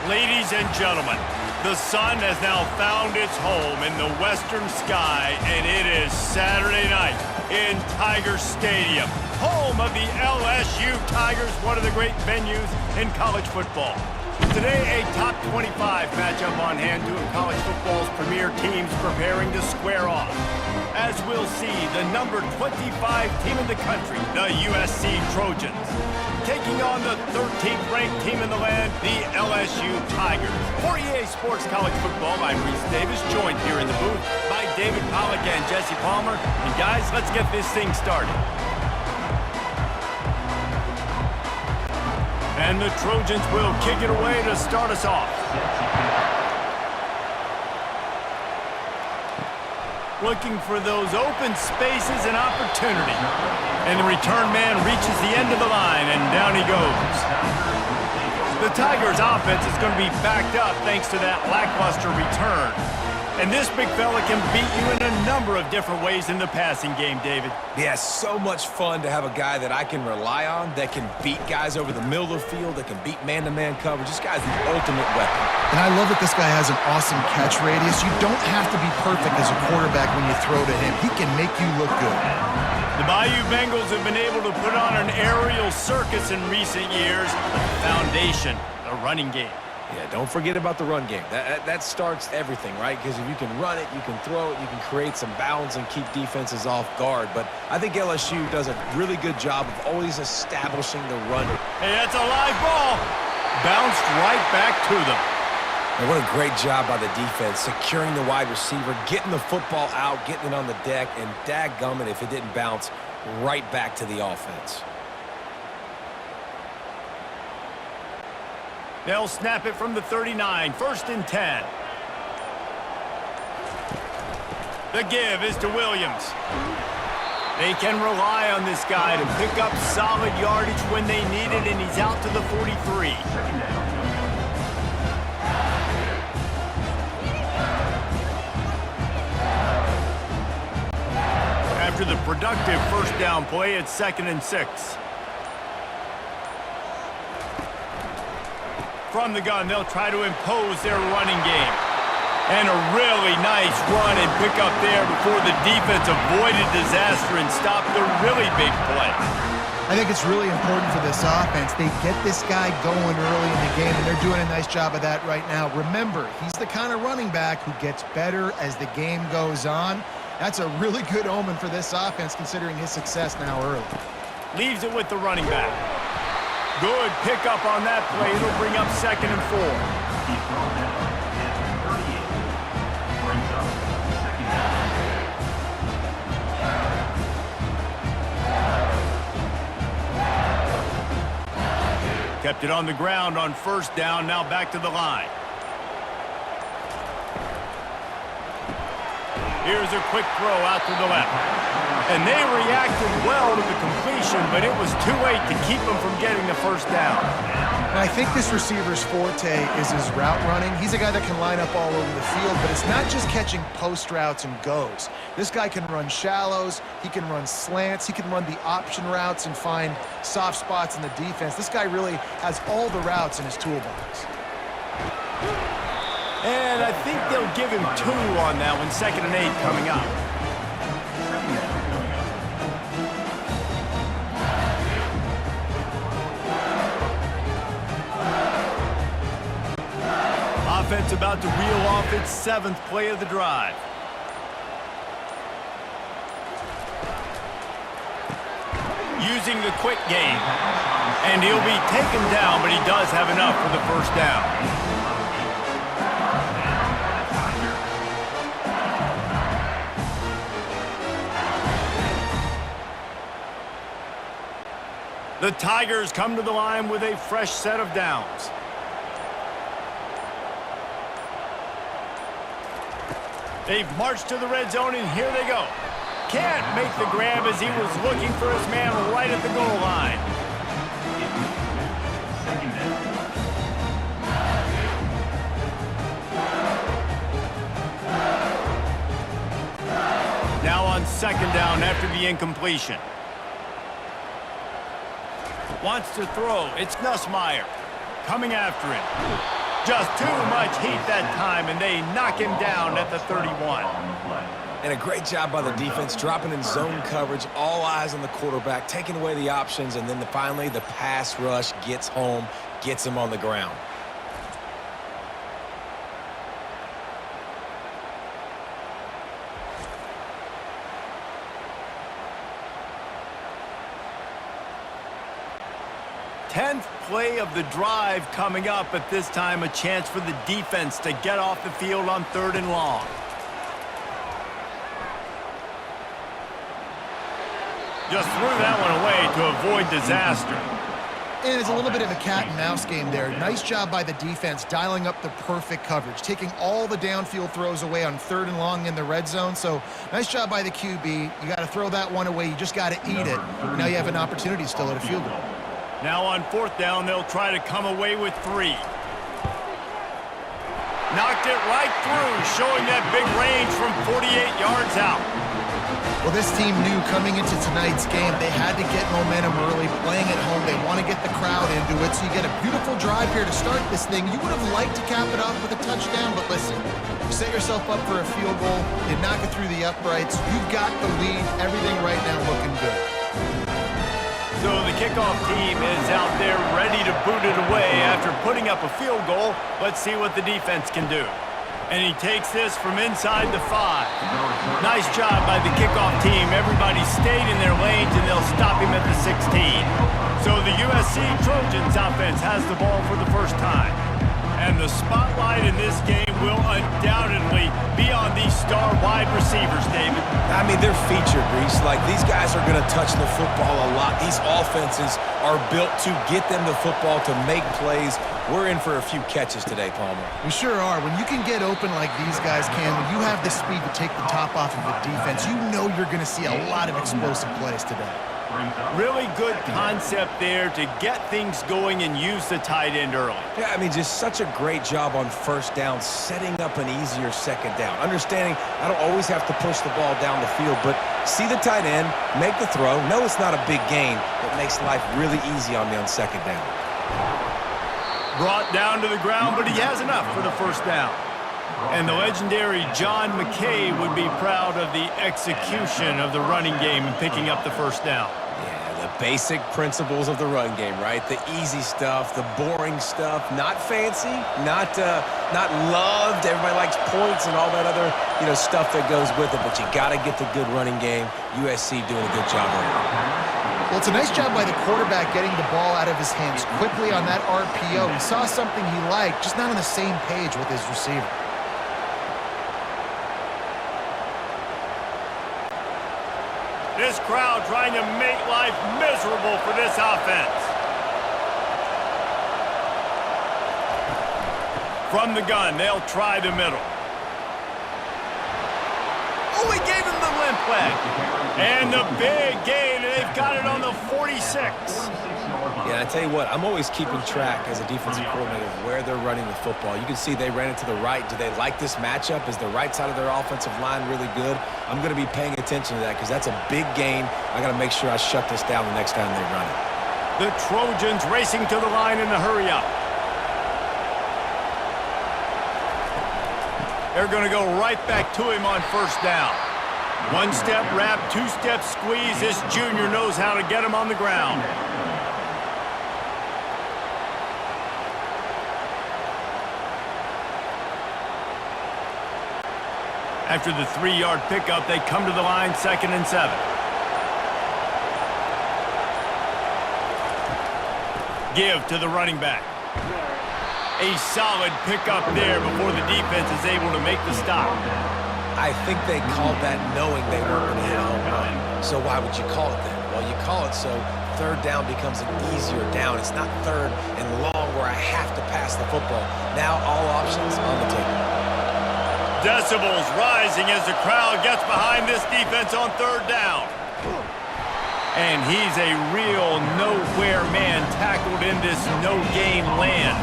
Ladies and gentlemen, the sun has now found its home in the western sky, and it is Saturday night in Tiger Stadium, home of the LSU Tigers, one of the great venues in college football. Today, a top 25 matchup on hand, two of college football's premier teams preparing to square off. As we'll see, the number 25 team in the country, the USC Trojans, taking on the 13th ranked team in the land, the LSU Tigers. For EA Sports College Football, I'm Reese Davis, joined here in the booth by David Pollack and Jesse Palmer. And guys, let's get this thing started. And the Trojans will kick it away to start us off. Looking for those open spaces and opportunity. And the return man reaches the end of the line, and down he goes. The Tigers' offense is going to be backed up thanks to that lackluster return. And this big fella can beat you in a number of different ways in the passing game, David. Yeah, so much fun to have a guy that I can rely on, that can beat guys over the middle of the field, that can beat man-to-man coverage. This guy's the ultimate weapon. And I love that this guy has an awesome catch radius. You don't have to be perfect as a quarterback when you throw to him. He can make you look good. The Bayou Bengals have been able to put on an aerial circus in recent years. The foundation, the running game. Yeah, don't forget about the run game. That starts everything, right? Because if you can run it, you can throw it, you can create some balance and keep defenses off guard. But I think LSU does a really good job of always establishing the run. Hey, that's a live ball. Bounced right back to them. And what a great job by the defense, securing the wide receiver, getting the football out, getting it on the deck, and dadgummit if it didn't bounce right back to the offense. They'll snap it from the 39, 1st and 10. The give is to Williams. They can rely on this guy to pick up solid yardage when they need it, and he's out to the 43. After the productive first down play, it's 2nd and 6. From the gun, they'll try to impose their running game. And a really nice run and pick up there before the defense avoided disaster and stopped the really big play. I think it's really important for this offense. They get this guy going early in the game, and they're doing a nice job of that right now. Remember, he's the kind of running back who gets better as the game goes on. That's a really good omen for this offense, considering his success now early. Leaves it with the running back. Good pickup on that play. It'll bring up 2nd and 4. Kept it on the ground on 1st down. Now back to the line. Here's a quick throw out to the left. And they reacted well to the completion, but it was too late to keep them from getting the 1st down. And I think this receiver's forte is his route running. He's a guy that can line up all over the field, but it's not just catching post routes and goes. This guy can run shallows, he can run slants, he can run the option routes and find soft spots in the defense. This guy really has all the routes in his toolbox. And I think they'll give him 2 on that one, 2nd and 8 coming up. Offense about to reel off its 7th play of the drive. Using the quick game. And he'll be taken down, but he does have enough for the 1st down. The Tigers come to the line with a fresh set of downs. They've marched to the red zone, and here they go. Can't make the grab as he was looking for his man right at the goal line. Now on 2nd down after the incompletion. Wants to throw. It's Nussmeier coming after him. Just too much heat that time, and they knock him down at the 31. And a great job by the defense, dropping in zone coverage, all eyes on the quarterback, taking away the options, and then finally the pass rush gets home, gets him on the ground. Tenth play of the drive coming up. At this time, a chance for the defense to get off the field on 3rd and long. Just threw that one away to avoid disaster. And it's a little bit of a cat and mouse game there. Nice job by the defense dialing up the perfect coverage, taking all the downfield throws away on 3rd and long in the red zone. So nice job by the QB. You got to throw that one away. You just got to eat it. Now you have an opportunity still at a field goal. Now on 4th down, they'll try to come away with 3. Knocked it right through, showing that big range from 48 yards out. Well, this team knew coming into tonight's game they had to get momentum early, playing at home. They want to get the crowd into it, so you get a beautiful drive here to start this thing. You would have liked to cap it off with a touchdown, but listen, you set yourself up for a field goal, you knock it through the uprights, you've got the lead, everything right now looking good. So the kickoff team is out there ready to boot it away after putting up a field goal. Let's see what the defense can do. And he takes this from inside the 5. Nice job by the kickoff team. Everybody stayed in their lanes, and they'll stop him at the 16. So the USC Trojans offense has the ball for the first time. And the spotlight in this game will undoubtedly be on these star wide receivers, David. I mean, they're featured, Reese. Like, these guys are going to touch the football a lot. These offenses are built to get them the football, to make plays. We're in for a few catches today, Palmer. We sure are. When you can get open like these guys can, when you have the speed to take the top off of a defense, you know you're going to see a lot of explosive plays today. Really good concept there to get things going and use the tight end early. Yeah, I mean, just such a great job on 1st down, setting up an easier 2nd down. Understanding I don't always have to push the ball down the field, but see the tight end, make the throw. No, it's not a big gain, but makes life really easy on me on 2nd down. Brought down to the ground, but he has enough for the 1st down. And the legendary John McKay would be proud of the execution of the running game and picking up the 1st down. Yeah, the basic principles of the run game, right? The easy stuff, the boring stuff, not fancy, not loved. Everybody likes points and all that other, stuff that goes with it, but you got to get the good running game. USC doing a good job of it. Well, it's a nice job by the quarterback getting the ball out of his hands quickly on that RPO. He saw something he liked, just not on the same page with his receiver. This crowd trying to make life miserable for this offense. From the gun, they'll try the middle. Oh, he gave him the limp leg. And the big gain, and they've got it on the 46. Yeah, I tell you what, I'm always keeping track as a defensive coordinator of where they're running the football. You can see they ran it to the right. Do they like this matchup? Is the right side of their offensive line really good? I'm going to be paying attention to that because that's a big gain. I got to make sure I shut this down the next time they run it. The Trojans racing to the line in a hurry up. They're going to go right back to him on 1st down. 1-step wrap, 2-step squeeze. This junior knows how to get him on the ground. After the 3-yard pickup, they come to the line, 2nd and 7. Give to the running back. A solid pickup there before the defense is able to make the stop. I think they called that knowing they weren't going to hit a home run. So why would you call it that? Well, you call it so 3rd down becomes an easier down. It's not 3rd and long where I have to pass the football. Now all options on the table. Decibels rising as the crowd gets behind this defense on 3rd down. And he's a real nowhere man tackled in this no-game land.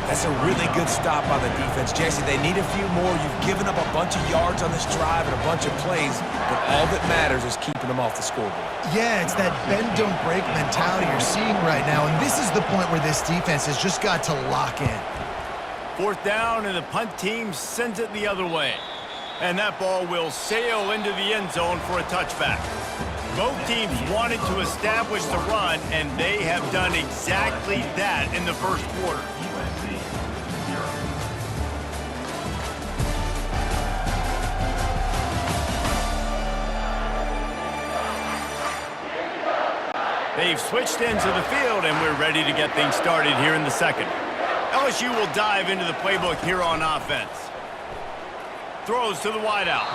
That's a really good stop by the defense. Jesse, they need a few more. You've given up a bunch of yards on this drive and a bunch of plays, but all that matters is keeping them off the scoreboard. Yeah, it's that bend, don't break mentality you're seeing right now, and this is the point where this defense has just got to lock in. 4th down, and the punt team sends it the other way. And that ball will sail into the end zone for a touchback. Both teams wanted to establish the run, and they have done exactly that in the first quarter. They've switched into the field, and we're ready to get things started here in the second. LSU will dive into the playbook here on offense. Throws to the wideout.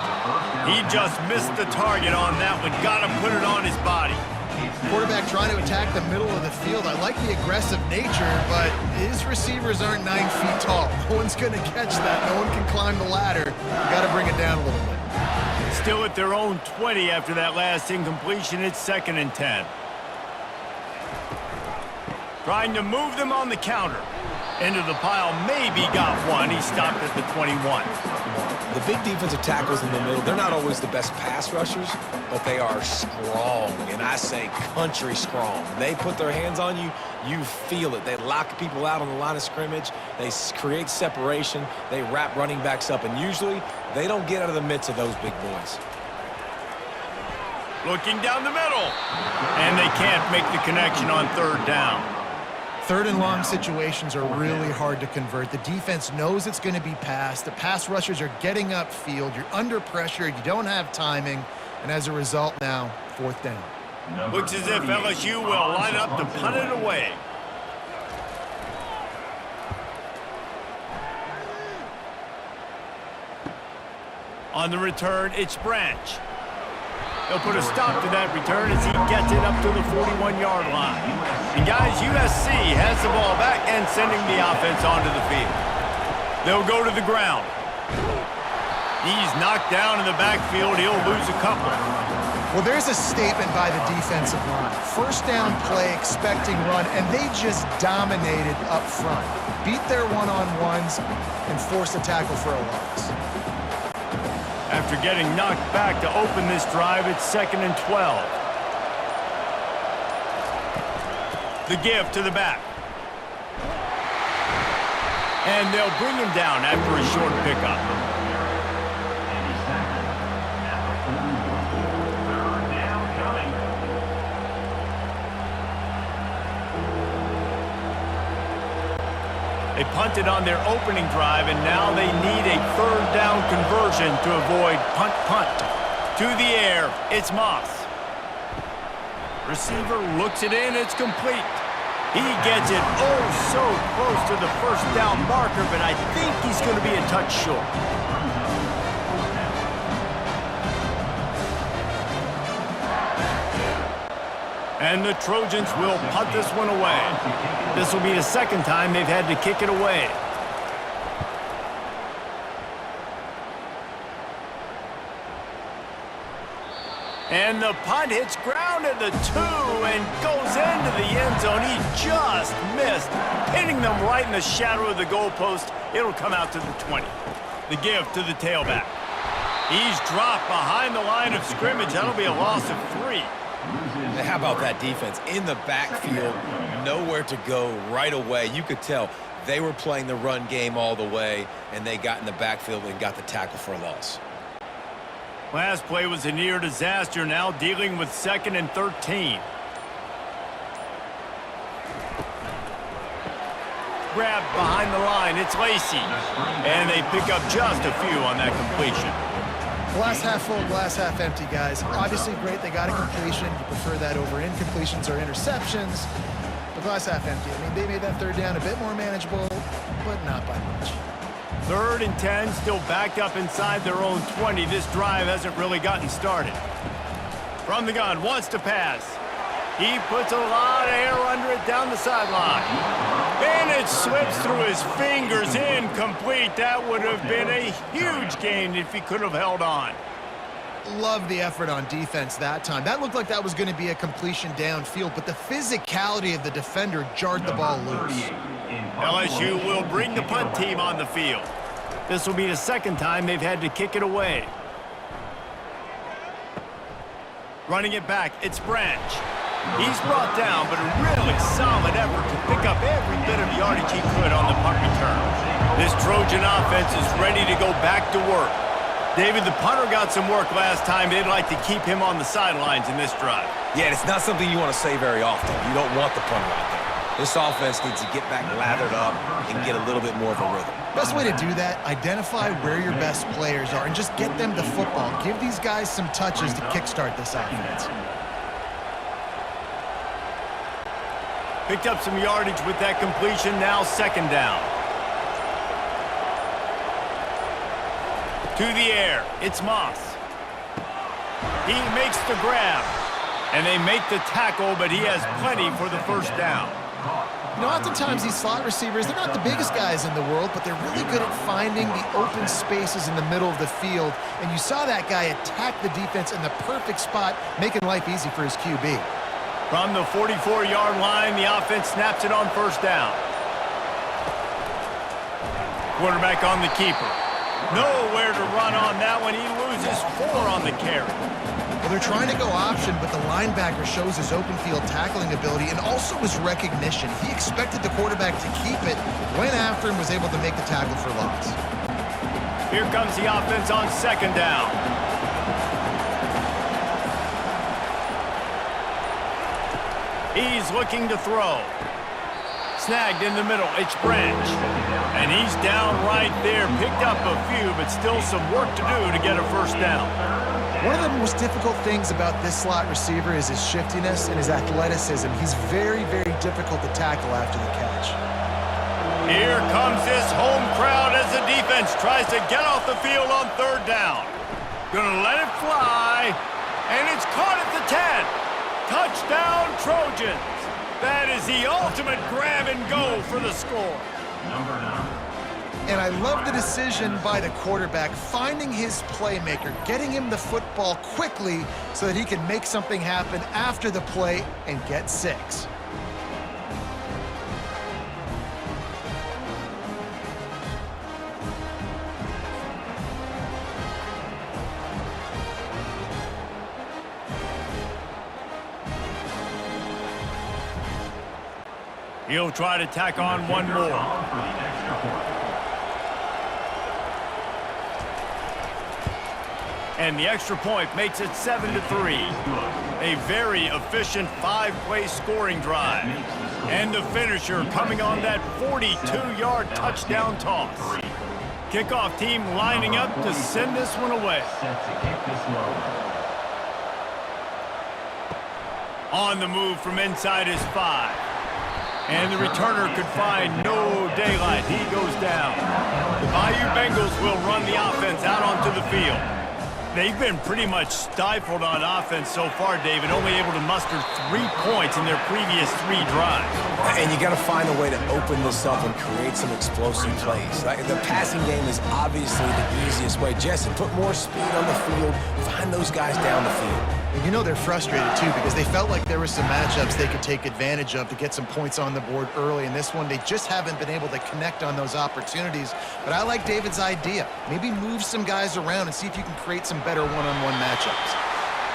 He just missed the target on that one. Got to put it on his body. Quarterback trying to attack the middle of the field. I like the aggressive nature, but his receivers aren't 9 feet tall. No one's going to catch that. No one can climb the ladder. You got to bring it down a little bit. Still at their own 20 after that last incompletion. It's 2nd and 10. Trying to move them on the counter. Into the pile, maybe got one. He stopped at the 21. The big defensive tackles in the middle, they're not always the best pass rushers, but they are strong, and I say country strong. When they put their hands on you, you feel it. They lock people out on the line of scrimmage. They create separation. They wrap running backs up, and usually they don't get out of the midst of those big boys. Looking down the middle, and they can't make the connection on 3rd down. 3rd and long situations are really hard to convert. The defense knows it's going to be passed. The pass rushers are getting upfield. You're under pressure. You don't have timing. And as a result now, 4th down. Looks as if LSU will line up to punt it away. On the return, it's Branch. He'll put a stop to that return as he gets it up to the 41-yard line. And guys, USC has the ball back and sending the offense onto the field. They'll go to the ground. He's knocked down in the backfield. He'll lose a couple. Well, there's a statement by the defensive line. 1st down play, expecting run, and they just dominated up front. Beat their one-on-ones and forced a tackle for a loss. After getting knocked back to open this drive, it's 2nd and 12. The give to the back. And they'll bring him down after a short pickup. They punted on their opening drive, and now they need a 3rd down conversion to avoid punt. To the air, it's Moss. Receiver looks it in, it's complete. He gets it so close to the 1st down marker, but I think he's going to be a touch short. And the Trojans will punt this one away. This will be the 2nd time they've had to kick it away. And the punt hits ground at the 2 and goes into the end zone. He just missed, pinning them right in the shadow of the goalpost. It'll come out to the 20. The give to the tailback. He's dropped behind the line of scrimmage. That'll be a loss of 3. How about that defense? In the backfield, nowhere to go right away. You could tell they were playing the run game all the way, and they got in the backfield and got the tackle for a loss. Last play was a near disaster, now dealing with 2nd and 13. Grabbed behind the line, it's Lacey. And they pick up just a few on that completion. Glass half full, glass half empty, guys. Obviously great, they got a completion. You prefer that over incompletions or interceptions. But glass half empty. I mean, they made that 3rd down a bit more manageable, but not by much. 3rd and 10, still backed up inside their own 20. This drive hasn't really gotten started. From the gun, wants to pass. He puts a lot of air under it down the sideline. And it slips through his fingers, incomplete. That would have been a huge gain if he could have held on. Love the effort on defense that time. That looked like that was going to be a completion downfield, but the physicality of the defender jarred the ball loose. LSU will bring the punt team on the field. This will be the 2nd time they've had to kick it away. Running it back, it's Branch. He's brought down, but a really solid effort to pick up every bit of yardage he could on the punt return. This Trojan offense is ready to go back to work. David, the punter got some work last time. They'd like to keep him on the sidelines in this drive. Yeah, it's not something you want to say very often. You don't want the punter out there. This offense needs to get back lathered up and get a little bit more of a rhythm. Best way to do that, identify where your best players are and just get them the football. Give these guys some touches to kickstart this offense. Picked up some yardage with that completion. Now second down. To the air, it's Moss. He makes the grab, and they make the tackle, but he has plenty for the first down. You know, oftentimes these slot receivers, they're not the biggest guys in the world, but they're really good at finding the open spaces in the middle of the field, and you saw that guy attack the defense in the perfect spot, making life easy for his QB. From the 44-yard line, the offense snaps it on first down. Quarterback on the keeper. Nowhere to run on that one. He loses 4 on the carry. Well, they're trying to go option, but the linebacker shows his open field tackling ability and also his recognition. He expected the quarterback to keep it, went after him, was able to make the tackle for loss. Here comes the offense on second down. He's looking to throw. Snagged in the middle, it's Branch. And he's down right there. Picked up a few, but still some work to do to get a first down. One of the most difficult things about this slot receiver is his shiftiness and his athleticism. He's very, very difficult to tackle after the catch. Here comes this home crowd as the defense tries to get off the field on third down. Gonna let it fly, and it's caught at the 10. Touchdown, Trojans. That is the ultimate grab and go for the score. And I love the decision by the quarterback, finding his playmaker, getting him the football quickly so that he can make something happen after the play and get 6. He'll try to tack on one more. And the extra point makes it 7-3. A very efficient 5-play scoring drive. And the finisher coming on that 42-yard touchdown toss. Kickoff team lining up to send this one away. On the move from inside his 5. And the returner could find no daylight. He goes down. The Bayou Bengals will run the offense out onto the field. They've been pretty much stifled on offense so far, David, only able to muster 3 points in their previous 3 drives. And you got to find a way to open this up and create some explosive plays. The passing game is obviously the easiest way. Jesse, put more speed on the field, find those guys down the field. And you know they're frustrated, too, because they felt like there were some matchups they could take advantage of to get some points on the board early. In this one, they just haven't been able to connect on those opportunities. But I like David's idea. Maybe move some guys around and see if you can create some better one-on-one matchups.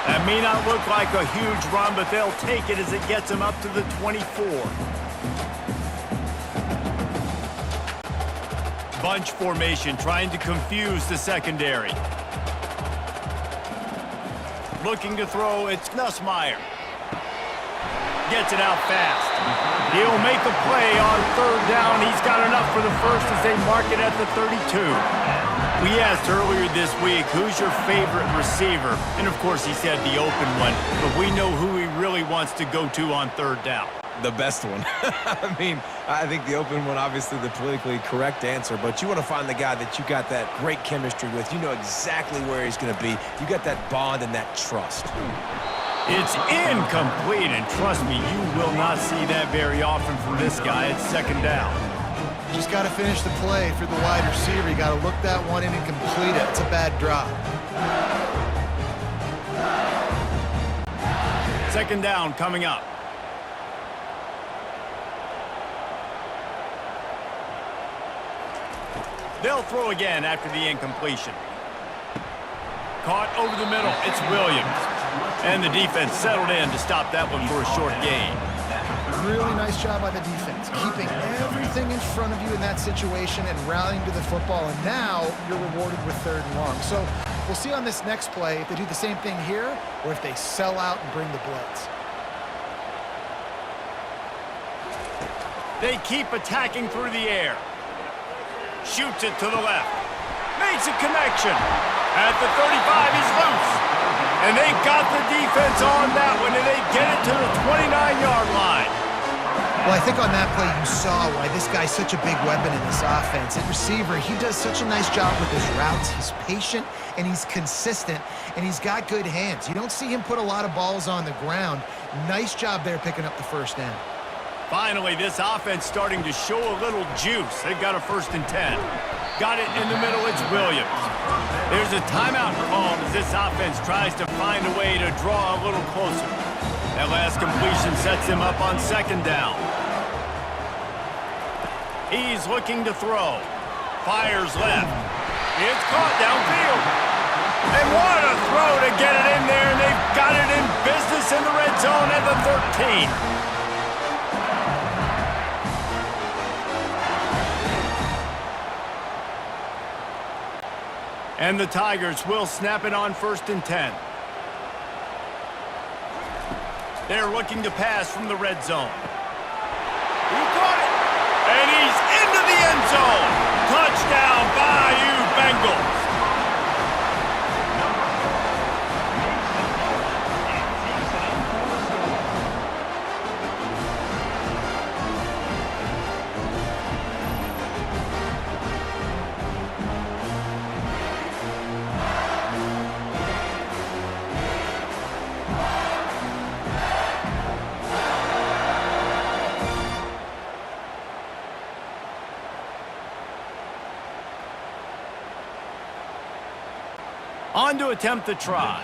That may not look like a huge run, but they'll take it as it gets them up to the 24. Bunch formation trying to confuse the secondary. Looking to throw, it's Nussmeier. Gets it out fast. He'll make a play on third down. He's got enough for the first as they mark it at the 32. We asked earlier this week, who's your favorite receiver? And of course he said the open one, but we know who he really wants to go to on third down. The best one. I mean, I think the open one, obviously the politically correct answer, but you want to find the guy that you got that great chemistry with. You know exactly where he's going to be. You got that bond and that trust. It's incomplete, and trust me, you will not see that very often from this guy. It's second down. Just got to finish the play for the wide receiver. You got to look that one in and complete it. It's a bad drop. Second down coming up. They'll throw again after the incompletion. Caught over the middle. It's Williams. And the defense settled in to stop that one for a short gain. Really nice job by the defense. keeping everything in front of you in that situation and rallying to the football, and now you're rewarded with 3rd and long. So we'll see on this next play if they do the same thing here or if they sell out and bring the blitz. They keep attacking through the air. Shoots it to the left. Makes a connection. At the 35, he's loose. And they got the defense on that one, and they get it to the 29-yard line. Well, I think on that play you saw why this guy's such a big weapon in this offense. At receiver, he does such a nice job with his routes. He's patient, and he's consistent, and he's got good hands. You don't see him put a lot of balls on the ground. Nice job there picking up the 1st down. Finally, this offense starting to show a little juice. They've got a 1st and 10. Got it in the middle. It's Williams. There's a timeout called as this offense tries to find a way to draw a little closer. That last completion sets him up on 2nd down. He's looking to throw. Fires left. It's caught downfield. And what a throw to get it in there, and they've got it in business in the red zone at the 13. And the Tigers will snap it on 1st and 10. They're looking to pass from the red zone. He caught it. And he's into the end zone. Touchdown, Bayou Bengals. On to attempt the try.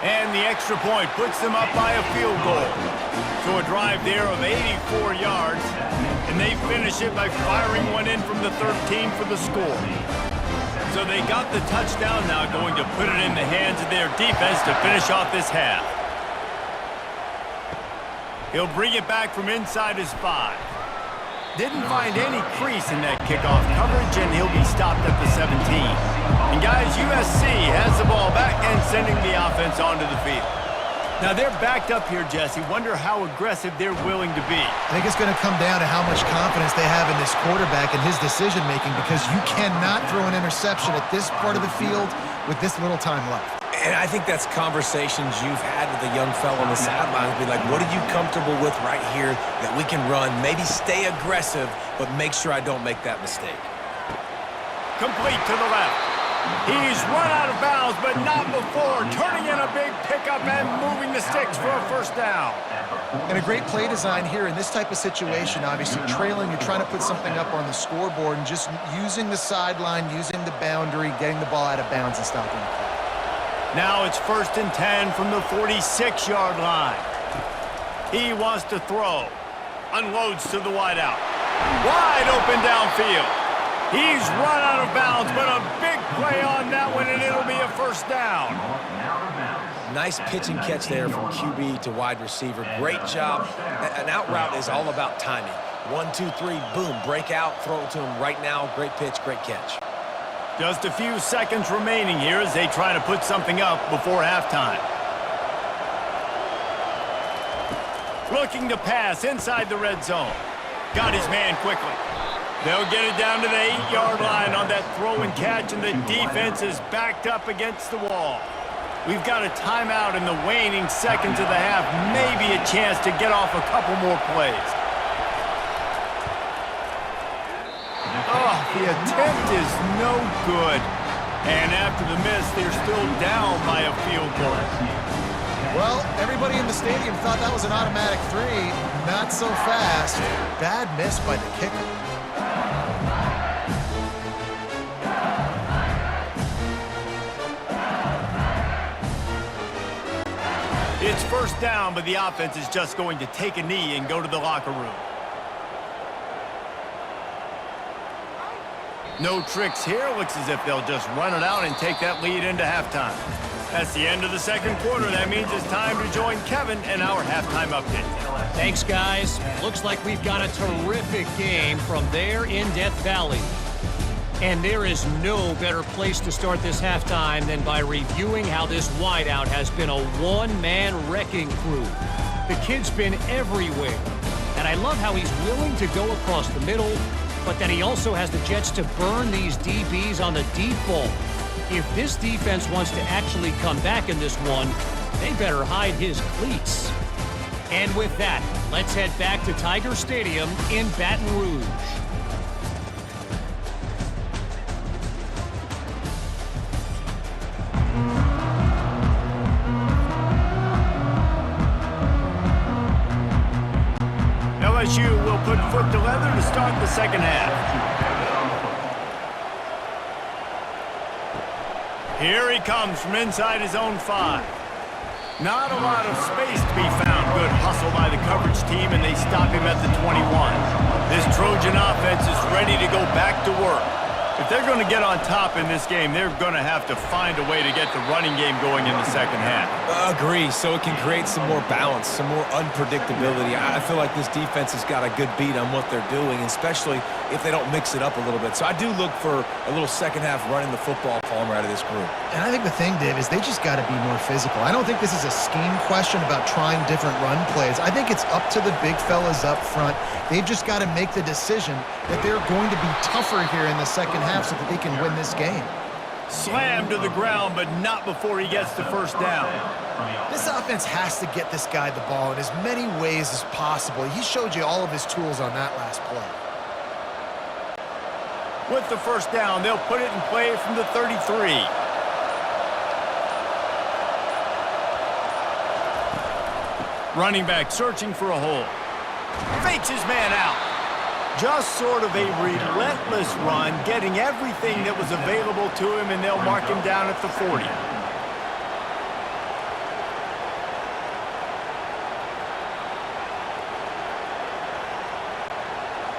And the extra point puts them up by a field goal. So a drive there of 84 yards, and they finish it by firing one in from the 13 for the score. So they got the touchdown, now going to put it in the hands of their defense to finish off this half. He'll bring it back from inside his 5. Didn't find any crease in that kickoff coverage, and he'll be stopped at the 17. And guys, USC has the ball back and sending the offense onto the field. Now they're backed up here, Jesse. Wonder how aggressive they're willing to be. I think it's going to come down to how much confidence they have in this quarterback and his decision-making, because you cannot throw an interception at this part of the field with this little time left. And I think that's conversations you've had with a young fellow on the sidelines. Be like, what are you comfortable with right here that we can run? Maybe stay aggressive, but make sure I don't make that mistake. Complete to the left. He's run out of bounds, but not before turning in a big pickup and moving the sticks for a 1st down. And a great play design here in this type of situation. Obviously, trailing, you're trying to put something up on the scoreboard, and just using the sideline, using the boundary, getting the ball out of bounds and stopping the play. Now it's 1st and 10 from the 46-yard line. He wants to throw. Unloads to the wideout. Wide open downfield. He's run out of bounds, but a big play on that one, and it'll be a 1st down. Nice pitch and catch there from QB to wide receiver. Great job. An out route is all about timing. 1, 2, 3, boom, break out, throw it to him right now. Great pitch, great catch. Just a few seconds remaining here as they try to put something up before halftime. Looking to pass inside the red zone. Got his man quickly. They'll get it down to the 8-yard line on that throw and catch, and the defense is backed up against the wall. We've got a timeout in the waning seconds of the half. Maybe a chance to get off a couple more plays. Oh, the attempt is no good. And after the miss, they're still down by a field goal. Well, everybody in the stadium thought that was an automatic 3. Not so fast. Bad miss by the kicker. It's 1st down, but the offense is just going to take a knee and go to the locker room. No tricks here. Looks as if they'll just run it out and take that lead into halftime. That's the end of the second quarter. That means it's time to join Kevin in our halftime update. Thanks, guys. Looks like we've got a terrific game from there in Death Valley. And there is no better place to start this halftime than by reviewing how this wideout has been a one-man wrecking crew. The kid's been everywhere. And I love how he's willing to go across the middle, but that he also has the Jets to burn these DBs on the deep ball. If this defense wants to actually come back in this one, they better hide his cleats. And with that, let's head back to Tiger Stadium in Baton Rouge. LSU will put foot to leather to start the second half. Here he comes from inside his own 5. Not a lot of space to be found. Good hustle by the coverage team, and they stop him at the 21. This Trojan offense is ready to go back to work. If they're going to get on top in this game, they're going to have to find a way to get the running game going in the second half. Agree, so it can create some more balance, some more unpredictability. I feel like this defense has got a good beat on what they're doing, especially if they don't mix it up a little bit. So I do look for a little second half running the football Palmer out of this group. And I think the thing, Dave, is they just got to be more physical. I don't think this is a scheme question about trying different run plays. I think it's up to the big fellas up front. They've just got to make the decision that they're going to be tougher here in the second half so that they can win this game. Slammed to the ground, but not before he gets the first down. This offense has to get this guy the ball in as many ways as possible. He showed you all of his tools on that last play. With the first down, they'll put it in play from the 33. Running back searching for a hole. Fakes his man out. Just sort of a relentless run, getting everything that was available to him, and they'll mark him down at the 40.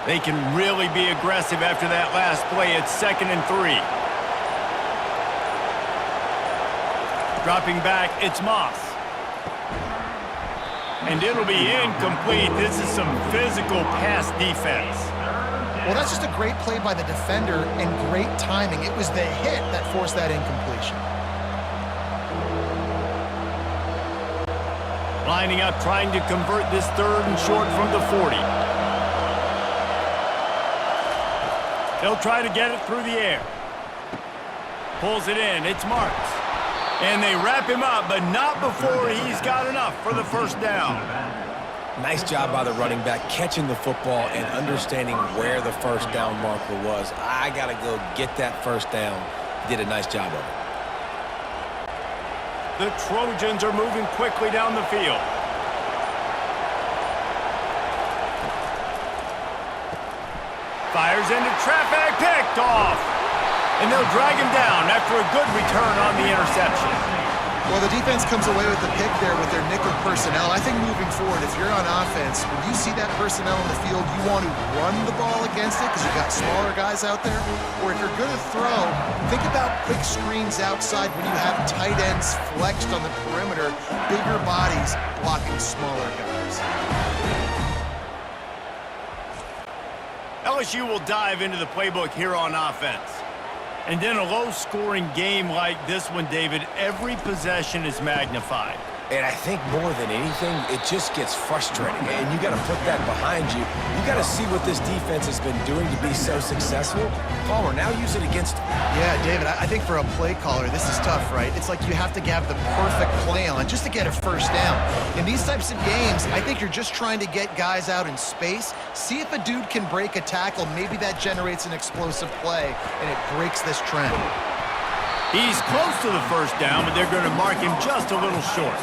They can really be aggressive after that last play. It's 2nd and 3. Dropping back, it's Moss. And it'll be incomplete. This is some physical pass defense. Well, that's just a great play by the defender and great timing. It was the hit that forced that incompletion. Lining up, trying to convert this 3rd and short from the 40. They'll try to get it through the air. Pulls it in. It's Marks. And they wrap him up, but not before he's got enough for the first down. Nice job by the running back catching the football and understanding where the first down marker was. I got to go get that first down. He did a nice job of it. The Trojans are moving quickly down the field. Fires into traffic, picked off. And they'll drag him down after a good return on the interception. Well, the defense comes away with the pick there with their nickel personnel. I think moving forward, if you're on offense, when you see that personnel in the field, you want to run the ball against it because you've got smaller guys out there. Or if you're going to throw, think about quick screens outside when you have tight ends flexed on the perimeter, bigger bodies blocking smaller guys. LSU will dive into the playbook here on offense. And in a low-scoring game like this one, David, every possession is magnified. And I think more than anything, it just gets frustrating. And you got to put that behind you. You got to see what this defense has been doing to be so successful. Palmer, now use it against them. Yeah, David, I think for a play caller, this is tough, right? It's like you have to have the perfect play on just to get a first down. In these types of games, I think you're just trying to get guys out in space, see if a dude can break a tackle. Maybe that generates an explosive play, and it breaks this trend. He's close to the first down, but they're going to mark him just a little short.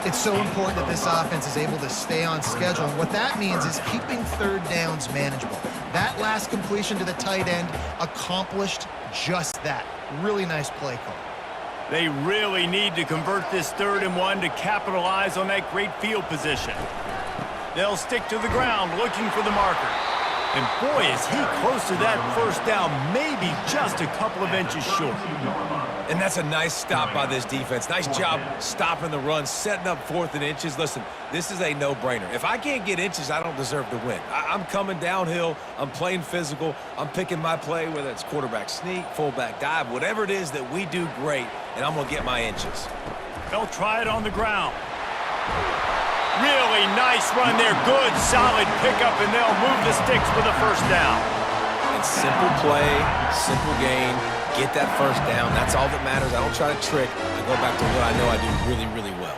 It's so important that this offense is able to stay on schedule. And what that means is keeping third downs manageable. That last completion to the tight end accomplished just that. Really nice play call. They really need to convert this 3rd and 1 to capitalize on that great field position. They'll stick to the ground looking for the marker. And boy, is he close to that first down, maybe just a couple of inches short. And that's a nice stop by this defense. Nice job stopping the run, setting up 4th and inches. Listen, this is a no-brainer. If I can't get inches, I don't deserve to win. I'm coming downhill. I'm playing physical. I'm picking my play, whether it's quarterback sneak, fullback dive, whatever it is that we do great, and I'm going to get my inches. They'll try it on the ground. Really nice run there. Good, solid pickup, and they'll move the sticks for the first down. And simple play, simple gain. Get that first down. That's all that matters. I don't try to trick. I go back to what I know I do really, really well.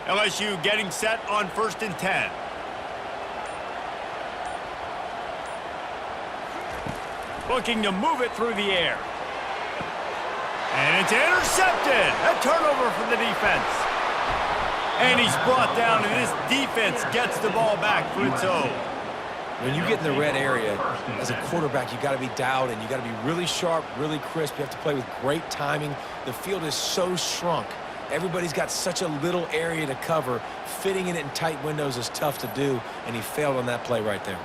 LSU getting set on 1st and 10. Looking to move it through the air. And it's intercepted. A turnover for the defense. And he's brought down, and this defense gets the ball back for its own. When you get in the red area, as a quarterback, you got to be dialed in. You got to be really sharp, really crisp. You have to play with great timing. The field is so shrunk. Everybody's got such a little area to cover. Fitting it in tight windows is tough to do, and he failed on that play right there.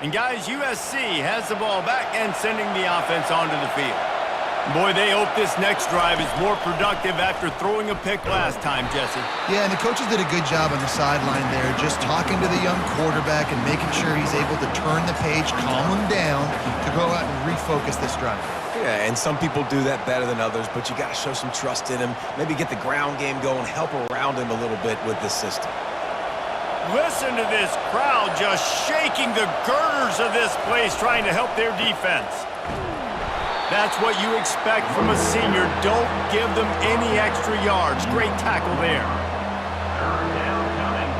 And guys, USC has the ball back and sending the offense onto the field. Boy, they hope this next drive is more productive after throwing a pick last time, Jesse. Yeah, and the coaches did a good job on the sideline there, just talking to the young quarterback and making sure he's able to turn the page, calm him down to go out and refocus this drive. Yeah, and some people do that better than others, but you got to show some trust in him. Maybe get the ground game going, help around him a little bit with this system. Listen to this crowd just shaking the girders of this place, trying to help their defense. That's what you expect from a senior. Don't give them any extra yards. Great tackle there. Third down coming.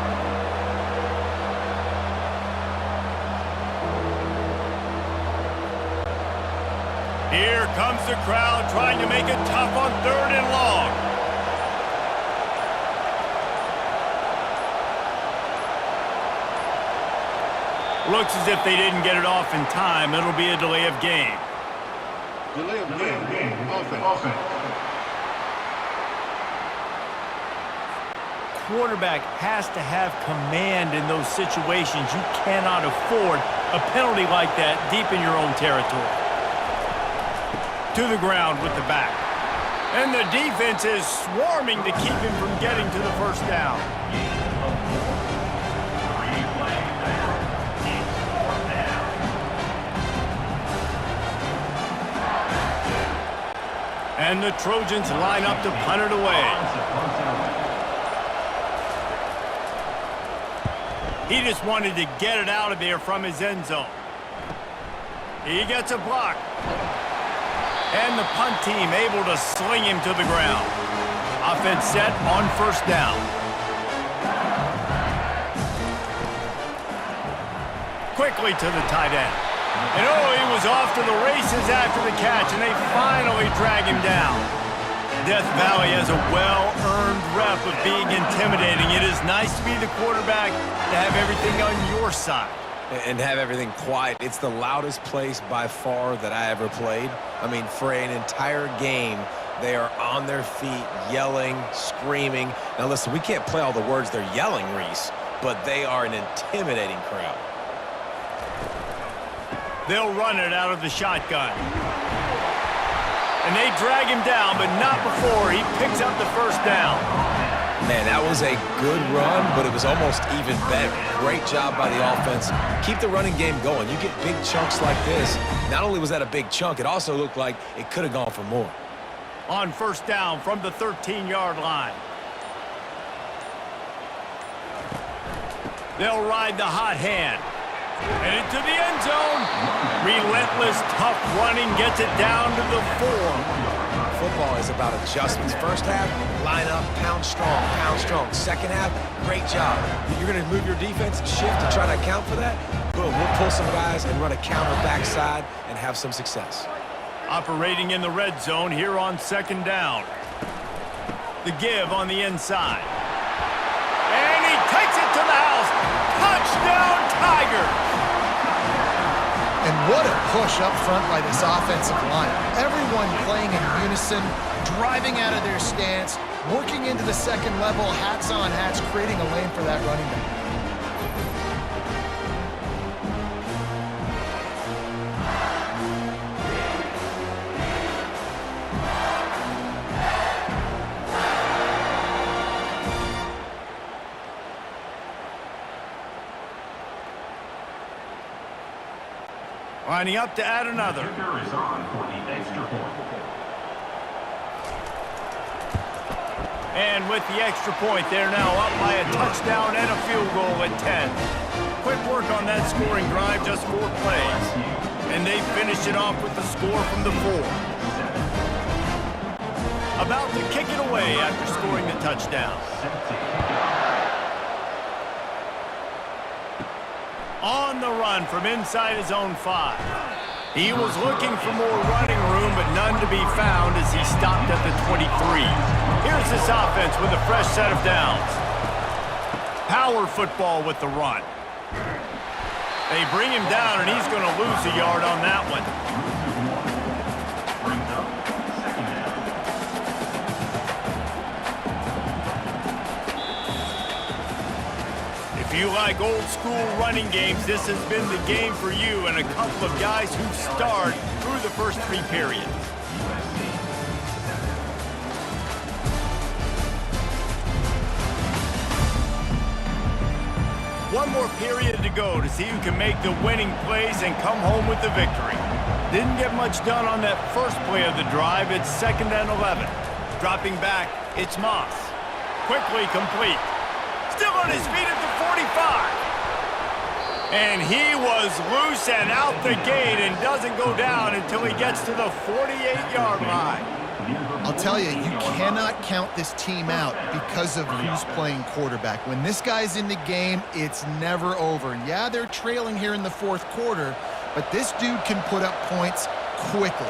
Here comes the crowd trying to make it tough on 3rd and long. Looks as if they didn't get it off in time. It'll be a delay of game. Delay of game. Offense. Quarterback has to have command in those situations. You cannot afford a penalty like that deep in your own territory. To the ground with the back. And the defense is swarming to keep him from getting to the first down. And the Trojans line up to punt it away. He just wanted to get it out of there from his end zone. He gets a block. And the punt team able to sling him to the ground. Offense set on 1st down. Quickly to the tight end. And he was off to the races after the catch, and they finally drag him down. Death Valley has a well-earned rep of being intimidating. It is nice to be the quarterback, to have everything on your side. And have everything quiet. It's the loudest place by far that I ever played. I mean, for an entire game, they are on their feet, yelling, screaming. Now listen, we can't play all the words they're yelling, Reese, but they are an intimidating crowd. They'll run it out of the shotgun. And they drag him down, but not before he picks up the first down. Man, that was a good run, but it was almost even better. Great job by the offense. Keep the running game going. You get big chunks like this. Not only was that a big chunk, it also looked like it could have gone for more. On 1st down from the 13-yard line. They'll ride the hot hand. And into the end zone. Relentless, tough running gets it down to the 4. Football is about adjustments. First half, line up, pound strong. Second half, great job. You're going to move your defense, shift to try to account for that. Boom, we'll pull some guys and run a counter backside and have some success. Operating in the red zone here on 2nd down. The give on the inside. And he takes it to the house. Touchdown, Tigers! And what a push up front by this offensive line. Everyone playing in unison, driving out of their stance, working into the second level, hats on hats, creating a lane for that running back. Lining up to add another. Kicker is on for the extra point. And with the extra point, they're now up by a touchdown and a field goal at 10. Quick work on that scoring drive, just 4 plays. And they finish it off with the score from the 4. About to kick it away after scoring the touchdown. On the run from inside his own 5. He was looking for more running room, but none to be found as he stopped at the 23. Here's this offense with a fresh set of downs. Power football with the run. They bring him down, and he's going to lose a yard on that one. If you like old school running games, this has been the game for you and a couple of guys who starred through the first 3 periods. One more period to go to see who can make the winning plays and come home with the victory. Didn't get much done on that first play of the drive. It's 2nd and 11. Dropping back, it's Moss. Quickly complete. Still on his feet at the 45. And he was loose and out the gate and doesn't go down until he gets to the 48-yard line. I'll tell you, you cannot count this team out because of who's playing quarterback. When this guy's in the game, it's never over. Yeah, they're trailing here in the 4th quarter, but this dude can put up points quickly.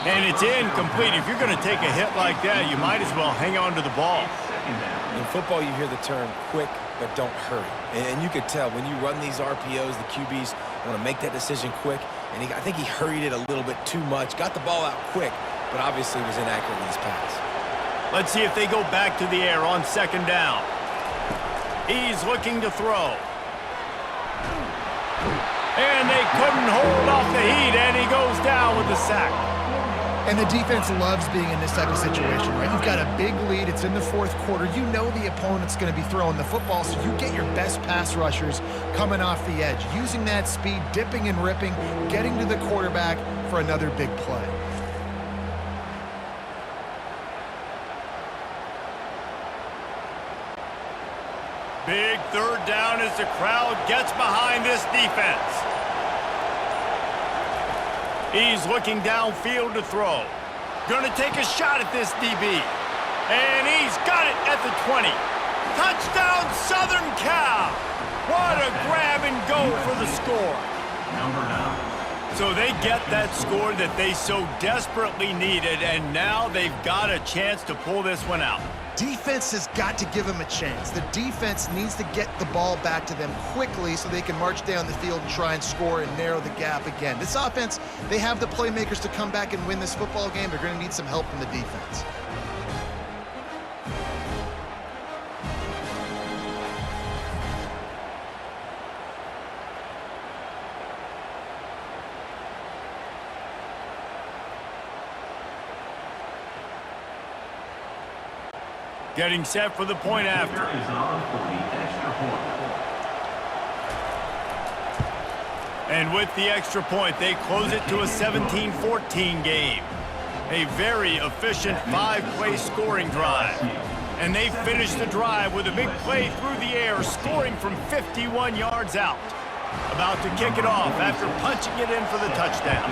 And it's incomplete. If you're going to take a hit like that, you might as well hang on to the ball. In football, you hear the term quick, but don't hurry. And you could tell when you run these RPOs, the QBs want to make that decision quick. And I think he hurried it a little bit too much. Got the ball out quick, but obviously was inaccurate in his pass. Let's see if they go back to the air on 2nd down. He's looking to throw. And they couldn't hold off the heat, and he goes down with the sack. And the defense loves being in this type of situation, right? You've got a big lead. It's in the 4th quarter. You know the opponent's going to be throwing the football, so you get your best pass rushers coming off the edge, using that speed, dipping and ripping, getting to the quarterback for another big play. Big 3rd down as the crowd gets behind this defense. He's looking downfield to throw. Gonna take a shot at this DB. And he's got it at the 20. Touchdown, Southern Cal! What a grab and go for the score. Number 9. So they get that score that they so desperately needed, and now they've got a chance to pull this one out. Defense has got to give them a chance. The defense needs to get the ball back to them quickly so they can march down the field and try and score and narrow the gap again. This offense, they have the playmakers to come back and win this football game. They're going to need some help from the defense. Getting set for the point after. Kicker is on for the extra point. And with the extra point, they close it to a 17-14 game. A very efficient 5-play scoring drive. And they finish the drive with a big play through the air, scoring from 51 yards out. About to kick it off after punching it in for the touchdown.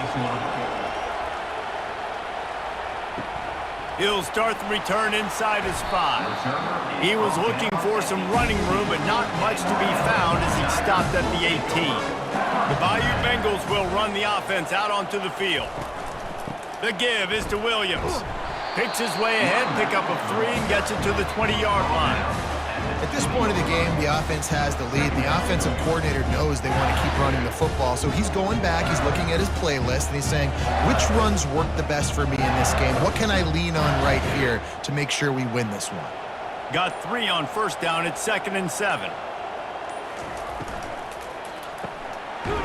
He'll start the return inside his 5. He was looking for some running room, but not much to be found as he stopped at the 18. The Bayou Bengals will run the offense out onto the field. The give is to Williams. Picks his way ahead, pick up a 3, and gets it to the 20-yard line. At this point of the game, the offense has the lead. The offensive coordinator knows they want to keep running the football. So he's going back, he's looking at his playlist, and he's saying, which runs work the best for me in this game? What can I lean on right here to make sure we win this one? Got 3 on 1st down at 2nd and 7.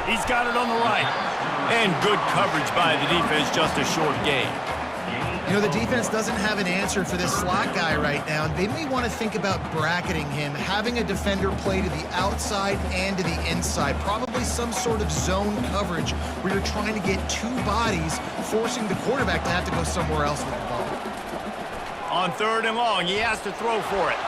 He's got it on the right. And good coverage by the defense, just a short gain. You know, the defense doesn't have an answer for this slot guy right now. They may want to think about bracketing him, having a defender play to the outside and to the inside. Probably some sort of zone coverage where you're trying to get two bodies, forcing the quarterback to have to go somewhere else with the ball. On 3rd and long, he has to throw for it.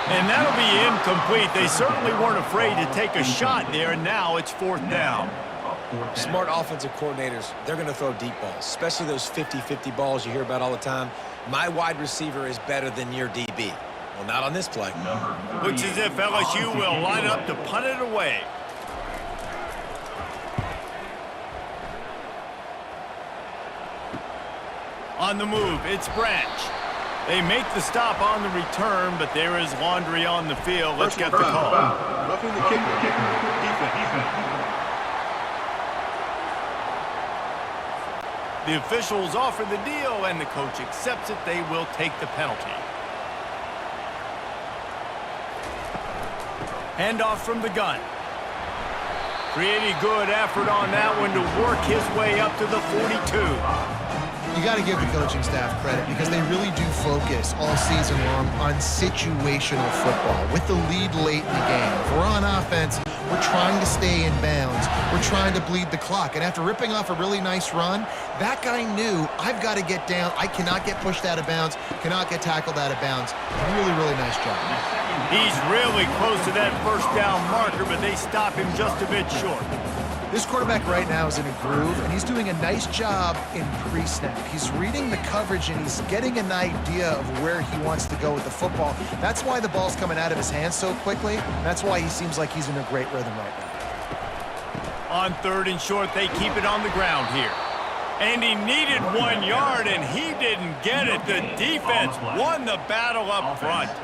And that'll be incomplete. They certainly weren't afraid to take a shot there, and now it's 4th down. Smart offensive coordinators, they're going to throw deep balls, especially those 50-50 balls you hear about all the time. My wide receiver is better than your DB. Well, not on this play. Looks as if LSU will line up to punt it away. On the move, it's Branch. They make the stop on the return, but there is laundry on the field. Let's get the call. Roughing the kicker. Defense. The officials offer the deal, and the coach accepts it. They will take the penalty. Handoff from the gun. Pretty good effort on that one to work his way up to the 42. You got to give the coaching staff credit because they really do focus all season long on situational football with the lead late in the game. If we're on offense, we're trying to stay in bounds. We're trying to bleed the clock. And after ripping off a really nice run, that guy knew, I've got to get down. I cannot get pushed out of bounds, cannot get tackled out of bounds. Really, really nice job. He's really close to that 1st down marker, but they stop him just a bit short. This quarterback right now is in a groove, and he's doing a nice job in pre-snap. He's reading the coverage, and he's getting an idea of where he wants to go with the football. That's why the ball's coming out of his hands so quickly. That's why he seems like he's in a great rhythm right now. On 3rd and short, they keep it on the ground here. And he needed 1 yard, and he didn't get it. The defense won the battle up front. All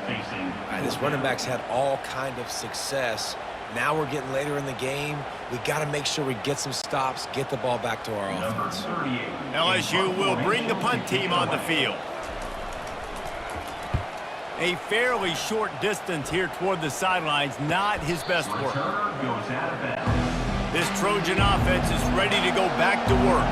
right, this running back's had all kind of success. Now we're getting later in the game. We got to make sure we get some stops, get the ball back to our offense. LSU will bring the punt team on the field. A fairly short distance here toward the sidelines, not his best work. This Trojan offense is ready to go back to work.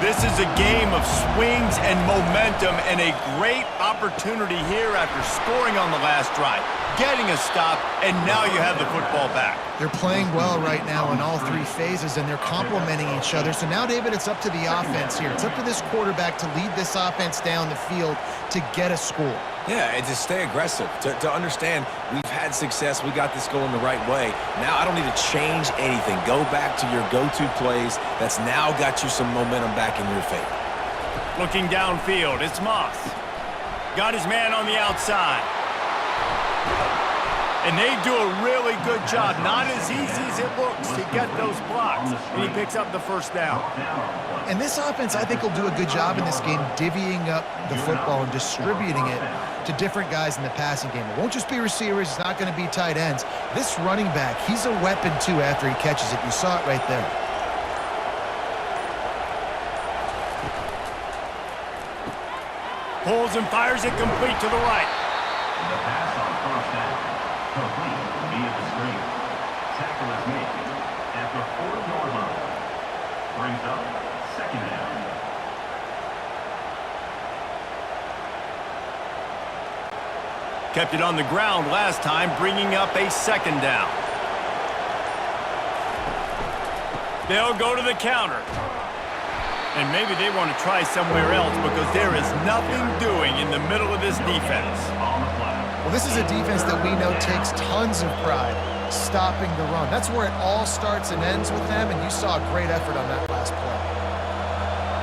This is a game of swings and momentum, and a great opportunity here after scoring on the last drive, getting a stop, and now you have the football back. They're playing well right now in all 3 phases, and they're complementing each other. So now, David, it's up to the offense here. It's up to this quarterback to lead this offense down the field to get a score. Yeah, and to stay aggressive, to understand we've had success, we got this going the right way. Now I don't need to change anything. Go back to your go-to plays. That's now got you some momentum back in your favor. Looking downfield, it's Moss. Got his man on the outside. And they do a really good job. Not as easy as it looks to get those blocks. And he picks up the 1st down. And this offense, I think, will do a good job in this game divvying up the football and distributing it to different guys in the passing game. It won't just be receivers. It's not going to be tight ends. This running back, he's a weapon, too, after he catches it. You saw it right there. Pulls and fires it complete to the right. The pass on 1st down. Complete via the screen. Tackle is made at the 4-yard line. Brings up 2nd down. Kept it on the ground last time, bringing up a 2nd down. They'll go to the counter. And maybe they want to try somewhere else because there is nothing doing in the middle of this defense. Well, this is a defense that we know takes tons of pride stopping the run. That's where it all starts and ends with them, and you saw a great effort on that last play.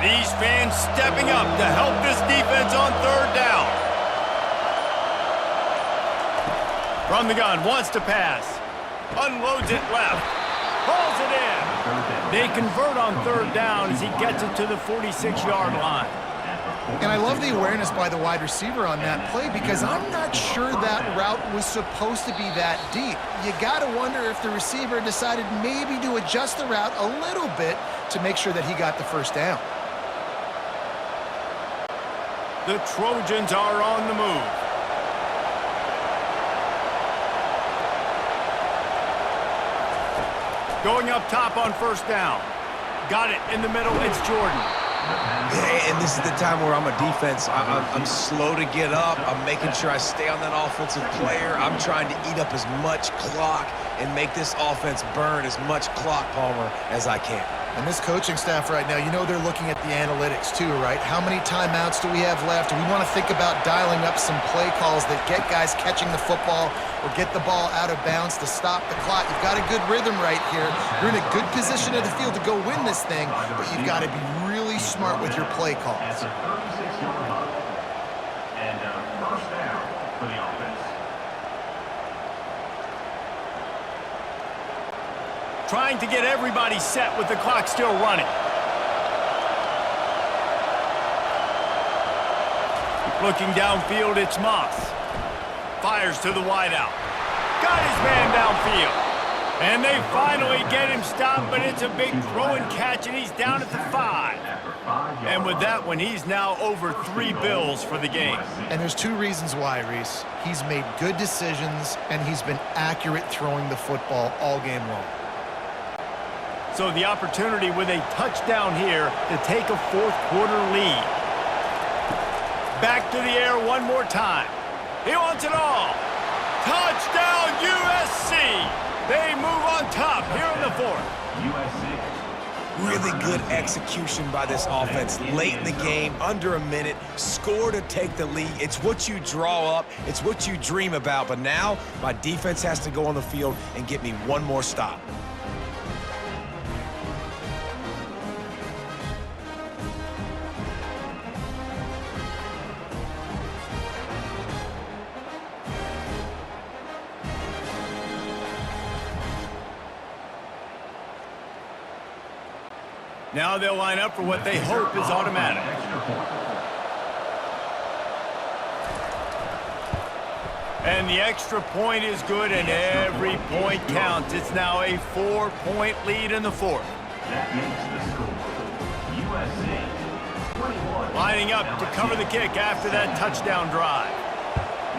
These fans stepping up to help this defense on 3rd down. From the gun, wants to pass. Unloads it left. Pulls it in. They convert on 3rd down as he gets it to the 46-yard line. And I love the awareness by the wide receiver on that play because I'm not sure that route was supposed to be that deep. You got to wonder if the receiver decided maybe to adjust the route a little bit to make sure that he got the 1st down. The Trojans are on the move. Going up top on first down. Got it in the middle. It's Jordan. Yeah, and this is the time where I'm a defense. I'm slow to get up. I'm making sure I stay on that offensive player. I'm trying to eat up as much clock and make this offense burn as much clock, Palmer, as I can. And this coaching staff right now, you know they're looking at the analytics too, right? How many timeouts do we have left? Do we want to think about dialing up some play calls that get guys catching the football or get the ball out of bounds to stop the clock? You've got a good rhythm right here. You're in a good position of the field to go win this thing, but you've got to be really smart with your play calls. That's a 36-yard run. And a first down for the offense. Trying to get everybody set with the clock still running. Looking downfield, it's Moss. Fires to the wideout. Got his man downfield. And they finally get him stopped, but it's a big throw and catch, and he's down at the 5. And with that one, he's now over 3 bills for the game. And there's 2 reasons why, Reese. He's made good decisions, and he's been accurate throwing the football all game long. So the opportunity with a touchdown here to take a fourth-quarter lead. Back to the air one more time. He wants it all. Touchdown, USC! They move on top here in the 4th. USC. Really good execution by this offense late in the game, under a minute, score to take the lead. It's what you draw up, it's what you dream about, but now my defense has to go on the field and get me one more stop. Now they'll line up for what they hope is automatic. And the extra point is good, and every point counts. It's now a 4-point lead in the 4th. That makes the score. USC 21. Lining up to cover the kick after that touchdown drive.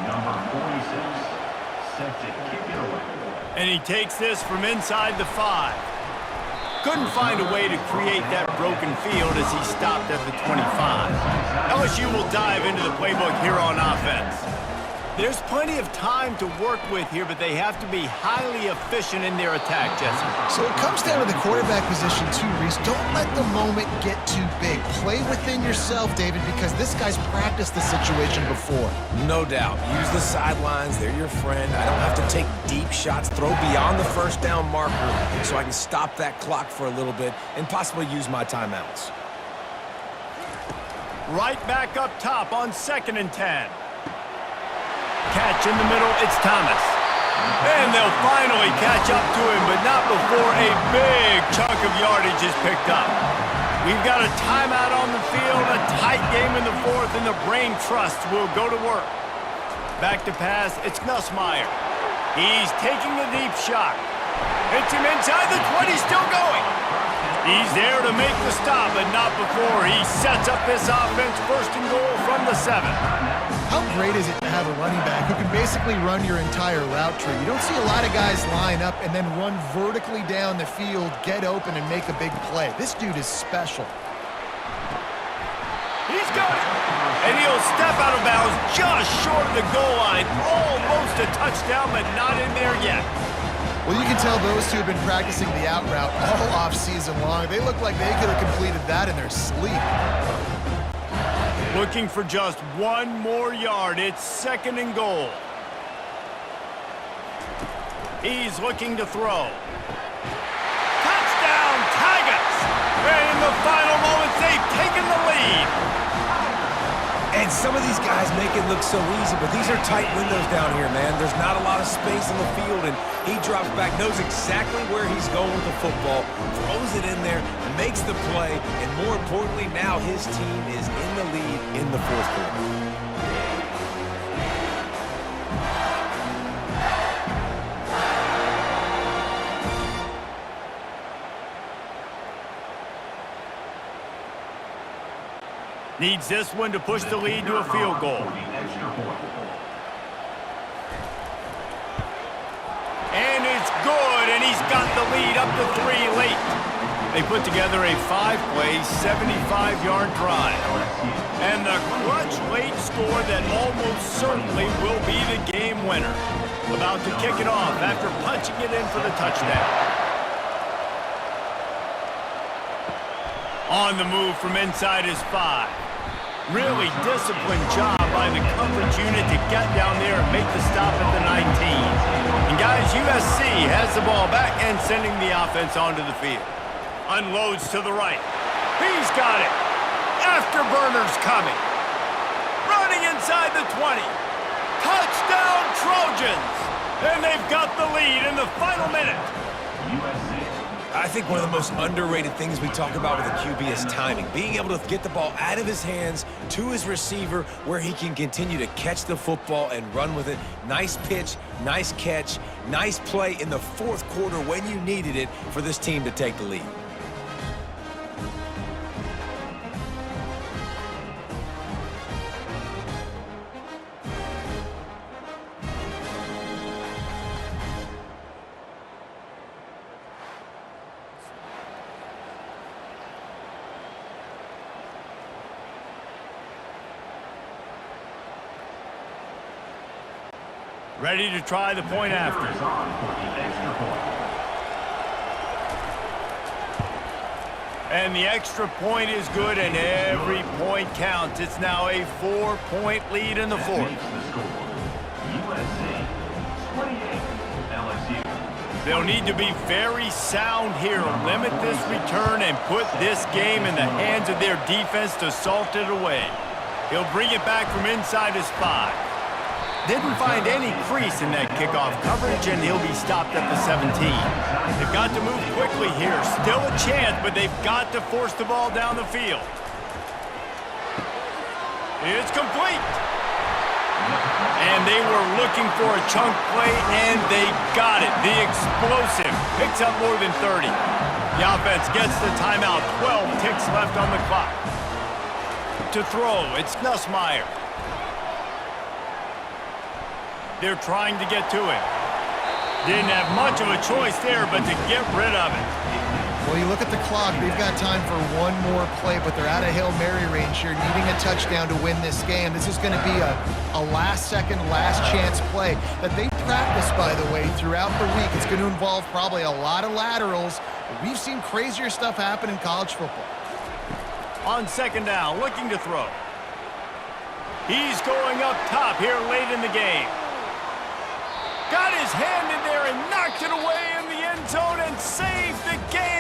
Number 46 set to kick it away. And he takes this from inside the 5. Couldn't find a way to create that broken field as he stopped at the 25. LSU will dive into the playbook here on offense. There's plenty of time to work with here, but they have to be highly efficient in their attack, Jesse. So it comes down to the quarterback position too, Reese. Don't let the moment get too big. Play within yourself, David, because this guy's practiced the situation before. No doubt. Use the sidelines. They're your friend. I don't have to take deep shots. Throw beyond the first down marker so I can stop that clock for a little bit and possibly use my timeouts. Right back up top on 2nd and 10. Catch in the middle, it's Thomas. And they'll finally catch up to him, but not before a big chunk of yardage is picked up. We've got a timeout on the field, a tight game in the 4th, and the brain trust will go to work. Back to pass, it's Nussmeier. He's taking the deep shot. Hits him inside the 20, still going. He's there to make the stop, but not before he sets up this offense 1st and goal from the 7. How great is it to have a running back who can basically run your entire route tree? You don't see a lot of guys line up and then run vertically down the field, get open, and make a big play. This dude is special. He's got it. And he'll step out of bounds just short of the goal line. Almost a touchdown, but not in there yet. Well, you can tell those two have been practicing the out route all off-season long. They look like they could have completed that in their sleep. Looking for just one more yard. It's 2nd and goal. He's looking to throw. Touchdown, Tigers! And in the final moments, they've taken the lead. And some of these guys make it look so easy, but these are tight windows down here, man. There's not a lot of space on the field, and he drops back, knows exactly where he's going with the football, throws it in there, makes the play, and more importantly, now his team is in the lead in the 4th quarter. Needs this one to push the lead to a field goal. And it's good, and he's got the lead up to 3 late. They put together a 5-play, 75-yard drive. And the clutch late score that almost certainly will be the game winner. About to kick it off after punching it in for the touchdown. On the move from inside his 5. Really disciplined job by the coverage unit to get down there and make the stop at the 19. And guys, USC has the ball back and sending the offense onto the field. Unloads to the right. He's got it. Afterburner's coming. Running inside the 20. Touchdown Trojans! And they've got the lead in the final minute. I think one of the most underrated things we talk about with a QB is timing. Being able to get the ball out of his hands to his receiver where he can continue to catch the football and run with it. Nice pitch, nice catch, nice play in the fourth quarter when you needed it for this team to take the lead. Ready to try the point after. And the extra point is good, and every point counts. It's now a 4-point lead in the fourth. They'll need to be very sound here. Limit this return and put this game in the hands of their defense to salt it away. He'll bring it back from inside his 5. Didn't find any crease in that kickoff coverage, and he'll be stopped at the 17. They've got to move quickly here. Still a chance, but they've got to force the ball down the field. It's complete. And they were looking for a chunk play, and they got it. The explosive picks up more than 30. The offense gets the timeout. 12 ticks left on the clock. To throw, it's Nussmeier. They're trying to get to it. Didn't have much of a choice there, but to get rid of it. Well, you look at the clock, they've got time for one more play, but they're out of Hail Mary range here, needing a touchdown to win this game. This is going to be a last-second, last-chance play that they practice, by the way, throughout the week. It's going to involve probably a lot of laterals. We've seen crazier stuff happen in college football. On second down, looking to throw. He's going up top here late in the game. Got his hand in there and knocked it away in the end zone and saved the game.